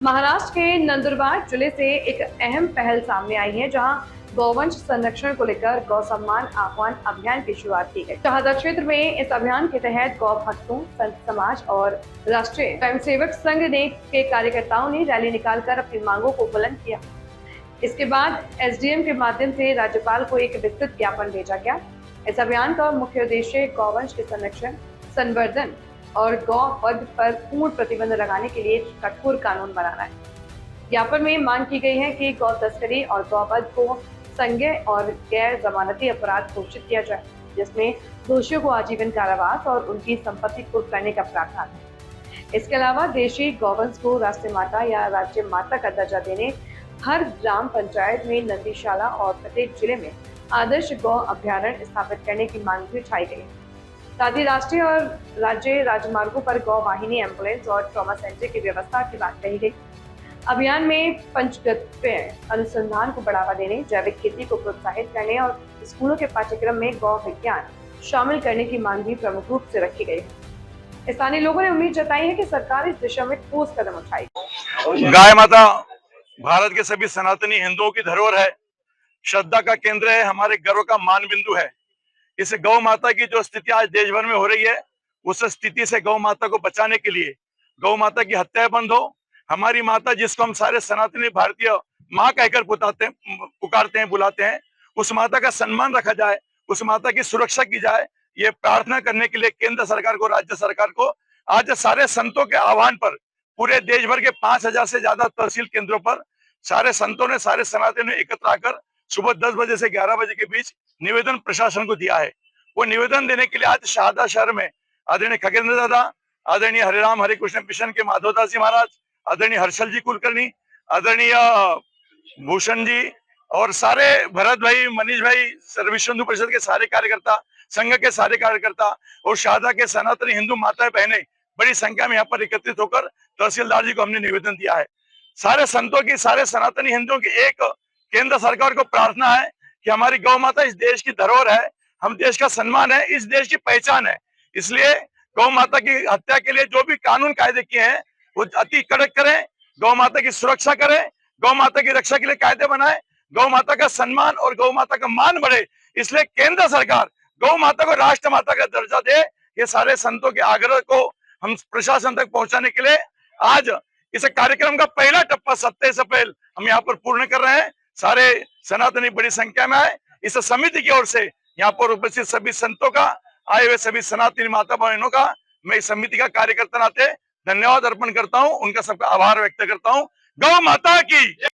महाराष्ट्र के नंदुरबार जिले से एक अहम पहल सामने आई है, जहां गौवंश संरक्षण को लेकर गौ सम्मान आह्वान अभियान की शुरुआत की गई। शाहदा क्षेत्र में इस अभियान के तहत गौ भक्तों, संत समाज और राष्ट्रीय स्वयंसेवक संघ के कार्यकर्ताओं ने रैली निकालकर अपनी मांगों को बुलंद किया। इसके बाद एसडीएम के माध्यम से राज्यपाल को एक विस्तृत ज्ञापन भेजा गया। इस अभियान का मुख्य उद्देश्य गौवंश के संरक्षण, संवर्धन और गौ वध पर पूर्ण प्रतिबंध लगाने के लिए कठोर कानून बनाना है। ज्ञापन में मांग की गई है कि गौ तस्करी और गौ वध को संज्ञेय और गैर जमानती अपराध घोषित किया जाए, जिसमें दोषियों को आजीवन कारावास और उनकी संपत्ति कुर्क करने का प्रावधान है। इसके अलावा देशी गौवंश को राष्ट्रीय माता या राज्य माता का दर्जा देने, हर ग्राम पंचायत में नंदीशाला और प्रत्येक जिले में आदर्श गौ अभ्यारण्य स्थापित करने की मांग भी उठाई गई है। साथ ही राष्ट्रीय और राज्य राजमार्गों पर गौ वाहिनी, एम्बुलेंस और ट्रॉमा सेंटर की व्यवस्था की बात कही गई। अभियान में पंचगव्य अनुसंधान को बढ़ावा देने, जैविक खेती को प्रोत्साहित करने और स्कूलों के पाठ्यक्रम में गौ विज्ञान शामिल करने की मांग भी प्रमुख रूप से रखी गई है। स्थानीय लोगों ने उम्मीद जताई है कि सरकार इस दिशा में ठोस कदम उठाएगी। गाय माता भारत के सभी सनातनी हिंदुओं की धरोहर है, श्रद्धा का केंद्र है, हमारे गर्व का मान बिंदु है। इस गौ माता की जो स्थिति आज देश भर में हो रही है, उस स्थिति से गौ माता को बचाने के लिए गौ माता की हत्या बंद हो। हमारी माता, जिसको हम सारे सनातनी भारतीय माँ कहकर पुकारते हैं, बुलाते हैं, उस माता का सम्मान रखा जाए, उस माता की सुरक्षा की जाए, ये प्रार्थना करने के लिए केंद्र सरकार को, राज्य सरकार को आज सारे संतों के आह्वान पर पूरे देश भर के 5000 से ज्यादा तहसील केंद्रों पर सारे संतों ने, सारे सनातनी एकत्र आकर सुबह 10 बजे से 11 बजे के बीच निवेदन प्रशासन को दिया है। वो निवेदन देने के लिए आज शारदा शहर में आदरणीय खगेंद्र दादा, आदरणीय हरिराम हरे कृष्ण मिशन के माधवदास जी महाराज, आदरणीय हर्षल जी कुलकर्णी, आदरणीय भूषण जी और सारे भरत भाई, मनीष भाई, विश्व हिंदू परिषद के सारे कार्यकर्ता, संघ के सारे कार्यकर्ता और शारदा के सनातनी हिंदू माताएं बहनें बड़ी संख्या में यहाँ पर एकत्रित होकर तहसीलदार जी को हमने निवेदन दिया है। सारे संतों की, सारे सनातनी हिंदुओं की एक केंद्र सरकार को प्रार्थना है कि हमारी गौ माता इस देश की धरोहर है, हम देश का सम्मान है, इस देश की पहचान है। इसलिए गौ माता की हत्या के लिए जो भी कानून कायदे किए हैं वो अति कड़क करें, गौ माता की सुरक्षा करें, गौ माता की रक्षा के लिए कायदे बनाए, गौ माता का सम्मान और गौ माता का मान बढ़े। इसलिए केंद्र सरकार गौ माता को राष्ट्र माता का दर्जा दे। ये सारे संतों के आग्रह को हम प्रशासन तक पहुंचाने के लिए आज इस कार्यक्रम का पहला टप्पा 27 अप्रैल हम यहाँ पर पूर्ण कर रहे हैं। सारे सनातनी बड़ी संख्या में आए। इस समिति की ओर से यहाँ पर उपस्थित सभी संतों का, आए हुए सभी सनातनी माता बहनों का मैं इस समिति का कार्यकर्ता नाते धन्यवाद अर्पण करता हूँ, उनका सबका आभार व्यक्त करता हूँ। गौ माता की